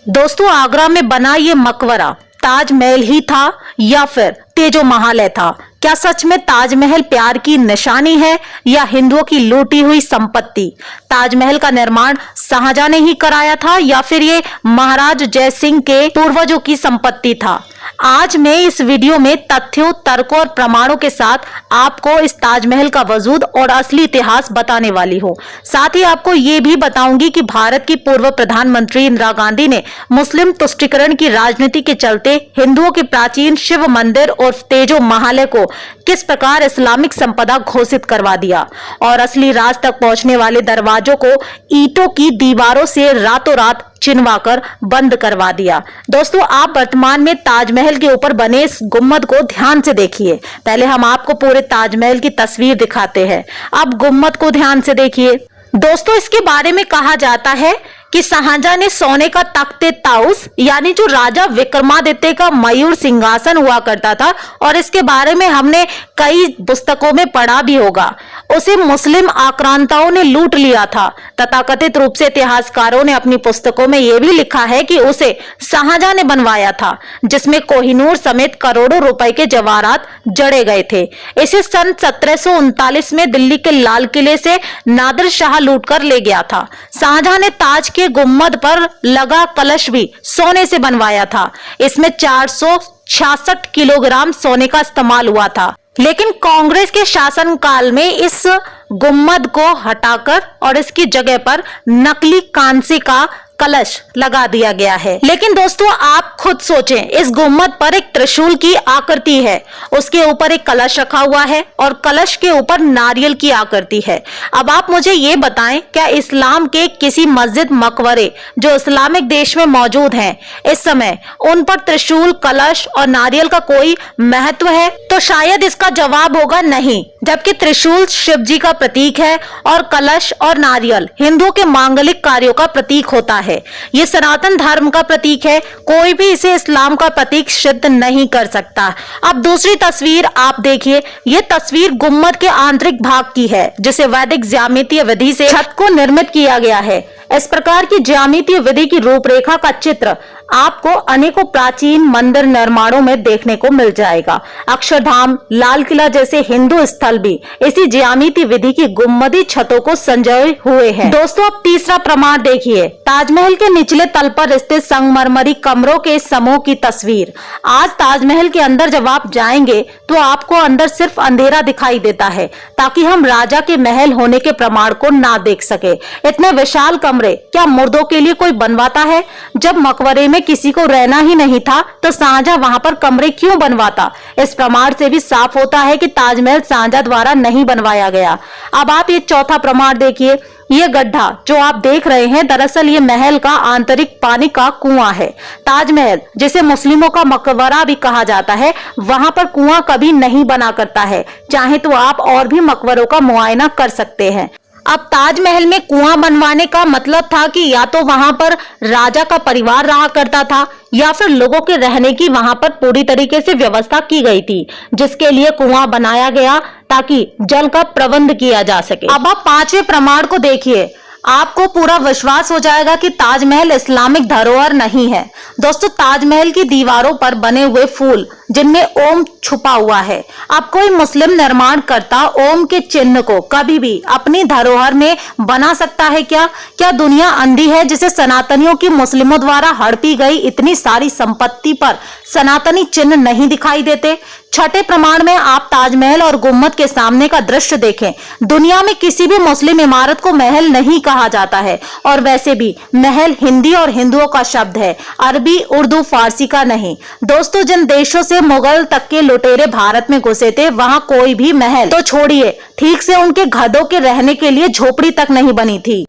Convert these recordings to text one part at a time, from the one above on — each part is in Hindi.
दोस्तों, आगरा में बना ये मकबरा ताजमहल ही था या फिर तेजो महाल था? क्या सच में ताजमहल प्यार की निशानी है या हिंदुओं की लूटी हुई संपत्ति? ताजमहल का निर्माण शाहजहां ने ही कराया था या फिर ये महाराज जय सिंह के पूर्वजों की संपत्ति था? आज मैं इस वीडियो में तथ्यों, तर्कों और प्रमाणों के साथ आपको इस ताजमहल का वजूद और असली इतिहास बताने वाली हूँ। साथ ही आपको ये भी बताऊंगी कि भारत की पूर्व प्रधानमंत्री इंदिरा गांधी ने मुस्लिम तुष्टीकरण की राजनीति के चलते हिंदुओं के प्राचीन शिव मंदिर और तेजो महाल को किस प्रकार इस्लामिक संपदा घोषित करवा दिया और असली राज तक पहुंचने वाले दरवाजों को ईंटों की दीवारों से रातों रात चिनवाकर बंद करवा दिया। दोस्तों, आप वर्तमान में ताजमहल के ऊपर बने इस गुम्मद को ध्यान से देखिए। पहले हम आपको पूरे ताजमहल की तस्वीर दिखाते हैं, अब गुम्मद को ध्यान से देखिए। दोस्तों, इसके बारे में कहा जाता है कि शाहजहां ने सोने का तख्ते ताउस यानी जो राजा विक्रमादित्य का मयूर सिंहासन हुआ करता था, और इसके बारे में हमने कई पुस्तकों में पढ़ा भी होगा, उसे मुस्लिम आक्रांताओं ने लूट लिया था। तथाकथित रूप से इतिहासकारों ने अपनी पुस्तकों में यह भी लिखा है कि उसे शाहजहां ने बनवाया था, जिसमें कोहिनूर समेत करोड़ों रुपए के जवाहरात जड़े गए थे। इसे सन 1739 में दिल्ली के लाल किले से नादिर शाह लूट कर ले गया था। शाहजहां ने ताज के गुम्मद पर लगा कलश भी सोने से बनवाया था। इसमें 466 किलोग्राम सोने का इस्तेमाल हुआ था। लेकिन कांग्रेस के शासनकाल में इस गुम्मद को हटाकर और इसकी जगह पर नकली कांसे का कलश लगा दिया गया है। लेकिन दोस्तों, आप खुद सोचें, इस गुम्मद पर एक त्रिशूल की आकृति है, उसके ऊपर एक कलश रखा हुआ है और कलश के ऊपर नारियल की आकृति है। अब आप मुझे ये बताएं, क्या इस्लाम के किसी मस्जिद मकबरे जो इस्लामिक देश में मौजूद हैं, इस समय उन पर त्रिशूल, कलश और नारियल का कोई महत्व है? तो शायद इसका जवाब होगा नहीं। जबकि त्रिशूल शिव जी का प्रतीक है और कलश और नारियल हिंदुओं के मांगलिक कार्यों का प्रतीक होता है। ये सनातन धर्म का प्रतीक है, कोई भी इसे इस्लाम का प्रतीक सिद्ध नहीं कर सकता। अब दूसरी तस्वीर आप देखिए, ये तस्वीर गुम्मद के आंतरिक भाग की है, जिसे वैदिक ज्यामितीय विधि से छत को निर्मित किया गया है। इस प्रकार की ज्यामितीय विधि की रूपरेखा का चित्र आपको अनेकों प्राचीन मंदिर निर्माणों में देखने को मिल जाएगा। अक्षरधाम, लाल किला जैसे हिंदू स्थल भी इसी ज्यामितीय विधि की गुम्मदी छतों को संजोए हुए हैं। दोस्तों, अब तीसरा प्रमाण देखिए, ताजमहल के निचले तल पर स्थित संगमरमरी कमरों के समूह की तस्वीर। आज ताजमहल के अंदर जब आप जाएंगे तो आपको अंदर सिर्फ अंधेरा दिखाई देता है, ताकि हम राजा के महल होने के प्रमाण को ना देख सके। इतने विशाल कमरे क्या मुर्दों के लिए कोई बनवाता है? जब मकबरे में किसी को रहना ही नहीं था तो शाहजहां वहां पर कमरे क्यों बनवाता? इस प्रमाण से भी साफ होता है कि ताजमहल शाहजहां द्वारा नहीं बनवाया गया। अब आप ये चौथा प्रमाण देखिए, ये गड्ढा जो आप देख रहे हैं, दरअसल ये महल का आंतरिक पानी का कुआं है। ताजमहल, जिसे मुस्लिमों का मकबरा भी कहा जाता है, वहां पर कुआं कभी नहीं बना करता है। चाहे तो आप और भी मकबरों का मुआयना कर सकते हैं। अब ताजमहल में कुआं बनवाने का मतलब था कि या तो वहां पर राजा का परिवार रहा करता था या फिर लोगों के रहने की वहां पर पूरी तरीके से व्यवस्था की गई थी, जिसके लिए कुआं बनाया गया ताकि जल का प्रबंध किया जा सके। अब आप पांचवें प्रमाण को देखिए, आपको पूरा विश्वास हो जाएगा कि ताजमहल इस्लामिक धरोहर नहीं है। दोस्तों, ताजमहल की दीवारों पर बने हुए फूल जिनमें ओम छुपा हुआ है, अब कोई मुस्लिम निर्माणकर्ता ओम के चिन्ह को कभी भी अपनी धरोहर में बना सकता है क्या? क्या दुनिया अंधी है जिसे सनातनियों की मुस्लिमों द्वारा हड़पी गई इतनी सारी संपत्ति पर सनातनी चिन्ह नहीं दिखाई देते? छठे प्रमाण में आप ताजमहल और गुम्मद के सामने का दृश्य देखें। दुनिया में किसी भी मुस्लिम इमारत को महल नहीं कहा जाता है, और वैसे भी महल हिंदी और हिंदुओं का शब्द है, अरबी, उर्दू, फारसी का नहीं। दोस्तों, जिन देशों से मुगल तक के लुटेरे भारत में घुसे थे, वहां कोई भी महल तो छोड़िए, ठीक से उनके गधों के रहने के लिए झोपड़ी तक नहीं बनी थी।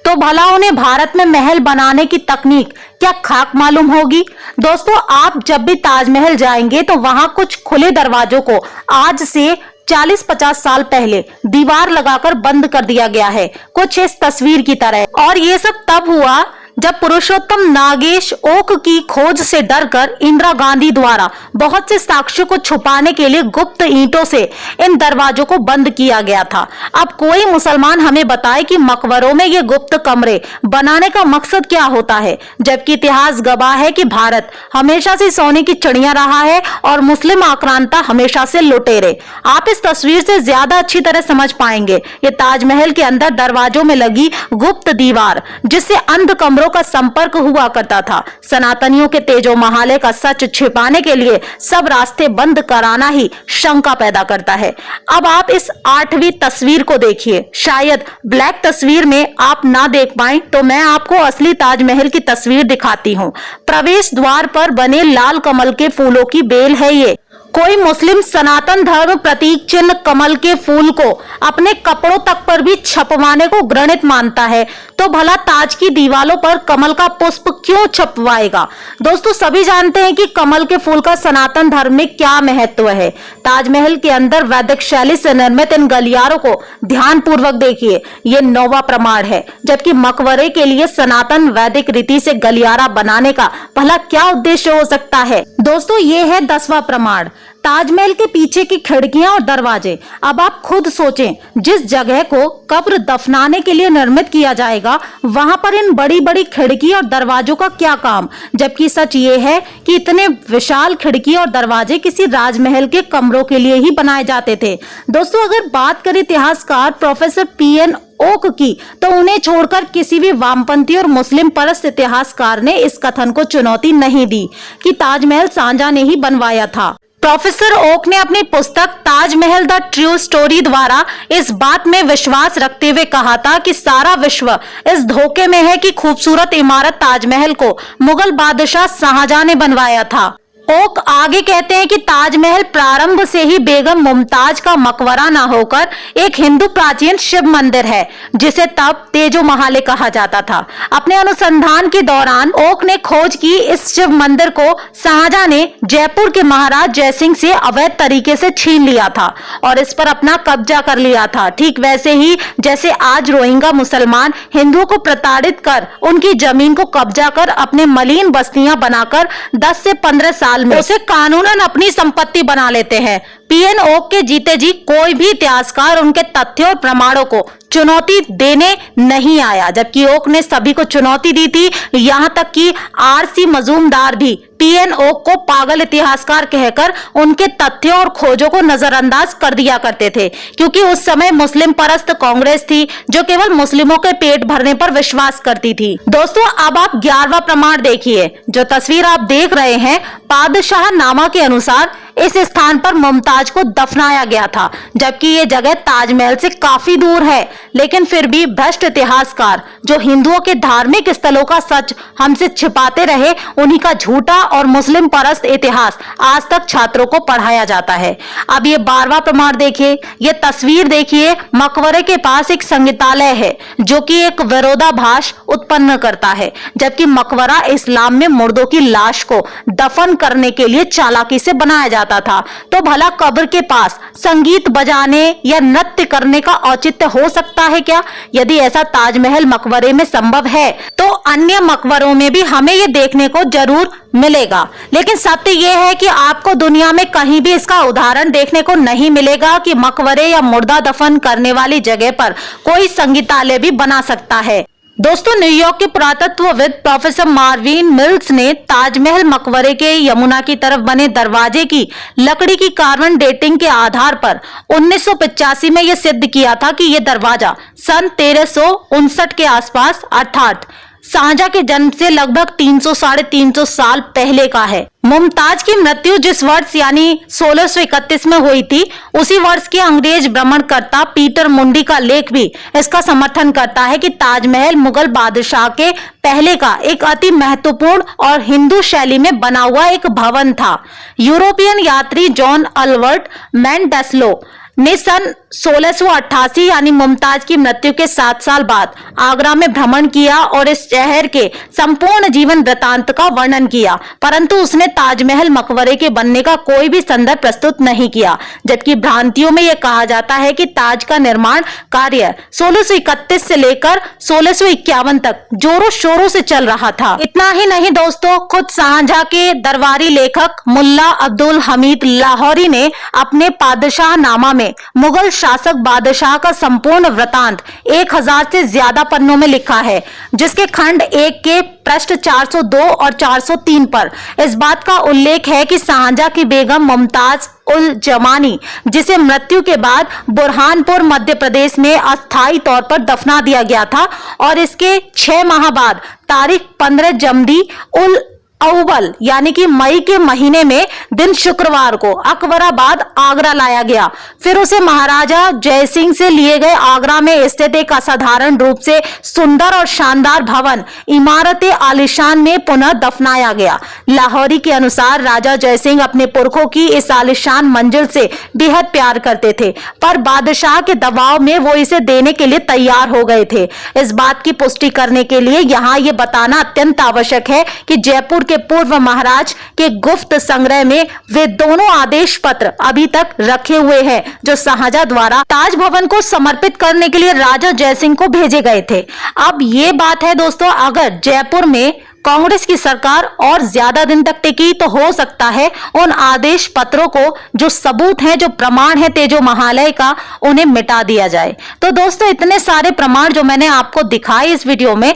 तो भला उन्हें भारत में महल बनाने की तकनीक क्या खाक मालूम होगी? दोस्तों, आप जब भी ताजमहल जाएंगे तो वहां कुछ खुले दरवाजों को आज से 40-50 साल पहले दीवार लगाकर बंद कर दिया गया है, कुछ इस तस्वीर की तरह। और ये सब तब हुआ जब पुरुषोत्तम नागेश ओक की खोज से डरकर इंदिरा गांधी द्वारा बहुत से साक्ष्यों को छुपाने के लिए गुप्त ईंटों से इन दरवाजों को बंद किया गया था। अब कोई मुसलमान हमें बताए कि मकबरों में ये गुप्त कमरे बनाने का मकसद क्या होता है, जबकि इतिहास गवाह है कि भारत हमेशा से सोने की चिड़िया रहा है और मुस्लिम आक्रांता हमेशा से लुटेरे। आप इस तस्वीर से ज्यादा अच्छी तरह समझ पाएंगे। ये ताजमहल के अंदर दरवाजों में लगी गुप्त दीवार जिससे अंध कमरों का संपर्क हुआ करता था। सनातनियों के तेजो महाले का सच छिपाने के लिए सब रास्ते बंद कराना ही शंका पैदा करता है। अब आप इस 8वीं तस्वीर को देखिए। शायद ब्लैक तस्वीर में आप ना देख पाएं तो मैं आपको असली ताजमहल की तस्वीर दिखाती हूँ। प्रवेश द्वार पर बने लाल कमल के फूलों की बेल है ये। कोई मुस्लिम सनातन धर्म प्रतीक चिन्ह कमल के फूल को अपने कपड़ों तक पर भी छपवाने को घृणित मानता है, तो भला ताज की दीवारों पर कमल का पुष्प क्यों छपवाएगा। दोस्तों, सभी जानते हैं कि कमल के फूल का सनातन धर्म में क्या महत्व है। ताजमहल के अंदर वैदिक शैली से निर्मित इन गलियारों को ध्यान पूर्वक देखिए। ये 9वां प्रमाण है, जबकि मकबरे के लिए सनातन वैदिक रीति से गलियारा बनाने का भला क्या उद्देश्य हो सकता है। दोस्तों, ये है 10वां प्रमाण, ताजमहल के पीछे की खिड़कियां और दरवाजे। अब आप खुद सोचें, जिस जगह को कब्र दफनाने के लिए निर्मित किया जाएगा वहां पर इन बड़ी बड़ी खिड़की और दरवाजों का क्या काम, जबकि सच ये है कि इतने विशाल खिड़की और दरवाजे किसी राजमहल के कमरों के लिए ही बनाए जाते थे। दोस्तों, अगर बात करें इतिहासकार प्रोफेसर PN ओक की, तो उन्हें छोड़कर किसी भी वामपंथी और मुस्लिम परस्त इतिहासकार ने इस कथन को चुनौती नहीं दी कि ताजमहल शाहजहां ने ही बनवाया था। प्रोफेसर ओक ने अपनी पुस्तक ताजमहल द ट्रू स्टोरी द्वारा इस बात में विश्वास रखते हुए कहा था कि सारा विश्व इस धोखे में है कि खूबसूरत इमारत ताजमहल को मुगल बादशाह शाहजहां ने बनवाया था। ओक आगे कहते हैं कि ताजमहल प्रारंभ से ही बेगम मुमताज का मकबरा न होकर एक हिंदू प्राचीन शिव मंदिर है, जिसे तब तेजो महाले कहा जाता था। अपने अनुसंधान के दौरान ओक ने खोज की इस शिव मंदिर को शाहजहां ने जयपुर के महाराज जयसिंह से अवैध तरीके से छीन लिया था और इस पर अपना कब्जा कर लिया था। ठीक वैसे ही जैसे आज रोहिंग्या मुसलमान हिंदुओं को प्रताड़ित कर उनकी जमीन को कब्जा कर अपने मलिन बस्तियां बनाकर 10 से 15 साल में उसे कानूनन अपनी संपत्ति बना लेते हैं। PN ओक के जीते जी कोई भी इतिहासकार उनके तथ्यों और प्रमाणों को चुनौती देने नहीं आया, जबकि ओक ने सभी को चुनौती दी थी। यहां तक कि RC मजूमदार भी PN ओक को पागल इतिहासकार कहकर उनके तथ्यों और खोजों को नजरअंदाज कर दिया करते थे, क्योंकि उस समय मुस्लिम परस्त कांग्रेस थी जो केवल मुस्लिमों के पेट भरने पर विश्वास करती थी। दोस्तों, अब आप 11वां प्रमाण देखिए। जो तस्वीर आप देख रहे हैं, पादशाहनामा के अनुसार इस स्थान पर मुमताज को दफनाया गया था, जबकि ये जगह ताजमहल से काफी दूर है। लेकिन फिर भी भ्रष्ट इतिहासकार जो हिंदुओं के धार्मिक स्थलों का सच हमसे छिपाते रहे, उन्हीं का झूठा और मुस्लिम परस्त इतिहास आज तक छात्रों को पढ़ाया जाता है। अब ये 12वां प्रमाण देखिए। ये तस्वीर देखिए। मकबरे के पास एक संगीतालय है जो कि एक विरोधाभास उत्पन्न करता है, जबकि मकबरा इस्लाम में मुर्दों की लाश को दफन करने के लिए चालाकी से बनाया जाता था। तो भला कब्र के पास संगीत बजाने या नृत्य करने का औचित्य हो सकता है क्या? यदि ऐसा ताजमहल मकबरे में संभव है तो अन्य मकबरों में भी हमें ये देखने को जरूर मिलेगा। लेकिन सत्य यह है कि आपको दुनिया में कहीं भी इसका उदाहरण देखने को नहीं मिलेगा कि मकबरे या मुर्दा दफन करने वाली जगह पर कोई संगीतालय भी बना सकता है। दोस्तों, न्यूयॉर्क के पुरातत्वविद प्रोफेसर मार्विन मिल्स ने ताजमहल मकबरे के यमुना की तरफ बने दरवाजे की लकड़ी की कार्बन डेटिंग के आधार पर 1985 में यह सिद्ध किया था कि यह दरवाजा सन 1359 के आसपास अर्थात शाहजहां के जन्म से लगभग 300 साढ़े 300 साल पहले का है। मुमताज की मृत्यु जिस वर्ष यानी 1631 में हुई थी, उसी वर्ष के अंग्रेज भ्रमणकर्ता पीटर मुंडी का लेख भी इसका समर्थन करता है कि ताजमहल मुगल बादशाह के पहले का एक अति महत्वपूर्ण और हिंदू शैली में बना हुआ एक भवन था। यूरोपियन यात्री जॉन अल्बर्ट मैंडेस्लो ने सन 1688 यानी मुमताज की मृत्यु के 7 साल बाद आगरा में भ्रमण किया और इस शहर के संपूर्ण जीवन वृतांत का वर्णन किया, परंतु उसने ताजमहल मकबरे के बनने का कोई भी संदर्भ प्रस्तुत नहीं किया। जबकि भ्रांतियों में यह कहा जाता है कि ताज का निर्माण कार्य 1631 से लेकर 1651 तक जोरों शोरों से चल रहा था। इतना ही नहीं दोस्तों, खुद शाहजहां के दरबारी लेखक मुल्ला अब्दुल हमीद लाहौरी ने अपने पादशाह नामा में मुगल शासक बादशाह का संपूर्ण वृतांत 1000 से ज्यादा पन्नों में लिखा है, जिसके खंड 1 के पृष्ठ 402 और 403 पर इस बात का उल्लेख है कि शाहजहां की बेगम मुमताज उल जमानी, जिसे मृत्यु के बाद बुरहानपुर मध्य प्रदेश में अस्थायी तौर पर दफना दिया गया था और इसके 6 माह बाद तारीख 15 जमदी उल अव्वल यानी कि मई के महीने में दिन शुक्रवार को अकबराबाद आगरा लाया गया। फिर उसे महाराजा जयसिंह से लिए गए आगरा में स्थित एक असाधारण रूप से सुंदर और शानदार भवन इमारत आलिशान में पुनः दफनाया गया। लाहौरी के अनुसार राजा जयसिंह अपने पुरखों की इस आलिशान मंजिल से बेहद प्यार करते थे, पर बादशाह के दबाव में वो इसे देने के लिए तैयार हो गए थे। इस बात की पुष्टि करने के लिए यहाँ ये बताना अत्यंत आवश्यक है कि जयपुर के पूर्व महाराज के गुप्त संग्रह में वे दोनों आदेश पत्र अभी तक रखे हुए हैं, जो शाहजहां द्वारा ताज भवन को समर्पित करने के लिए राजा जयसिंह को भेजे गए थे। अब ये बात है दोस्तों, अगर जयपुर में कांग्रेस की सरकार और ज्यादा दिन तक टिकी तो हो सकता है उन आदेश पत्रों को, जो सबूत हैं, जो प्रमाण है तेजो महालय का, उन्हें मिटा दिया जाए। तो दोस्तों, इतने सारे प्रमाण जो मैंने आपको दिखाए इस वीडियो में,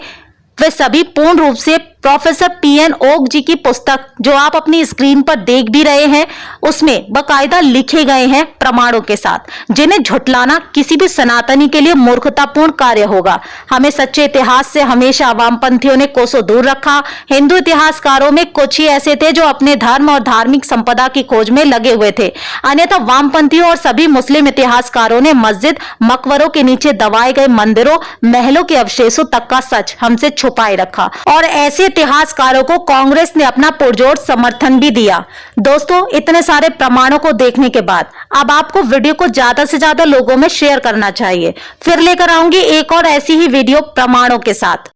वे सभी पूर्ण रूप से प्रोफेसर पीएन ओक जी की पुस्तक, जो आप अपनी स्क्रीन पर देख भी रहे हैं, उसमें बकायदा लिखे गए हैं प्रमाणों के साथ, जिन्हें झुटलाना किसी भी सनातनी के लिए मूर्खतापूर्ण कार्य होगा। हमें सच्चे इतिहास से हमेशा वामपंथियों ने कोसों दूर रखा। हिंदू इतिहासकारों में कुछ ही ऐसे थे जो अपने धर्म और धार्मिक संपदा की खोज में लगे हुए थे, अन्यथा वामपंथियों और सभी मुस्लिम इतिहासकारों ने मस्जिद मकबरों के नीचे दबाए गए मंदिरों महलों के अवशेषों तक का सच हमसे छुपाए रखा, और ऐसे इतिहासकारों को कांग्रेस ने अपना पुरजोर समर्थन भी दिया। दोस्तों, इतने सारे प्रमाणों को देखने के बाद अब आपको वीडियो को ज्यादा से ज्यादा लोगों में शेयर करना चाहिए। फिर लेकर आऊंगी एक और ऐसी ही वीडियो प्रमाणों के साथ।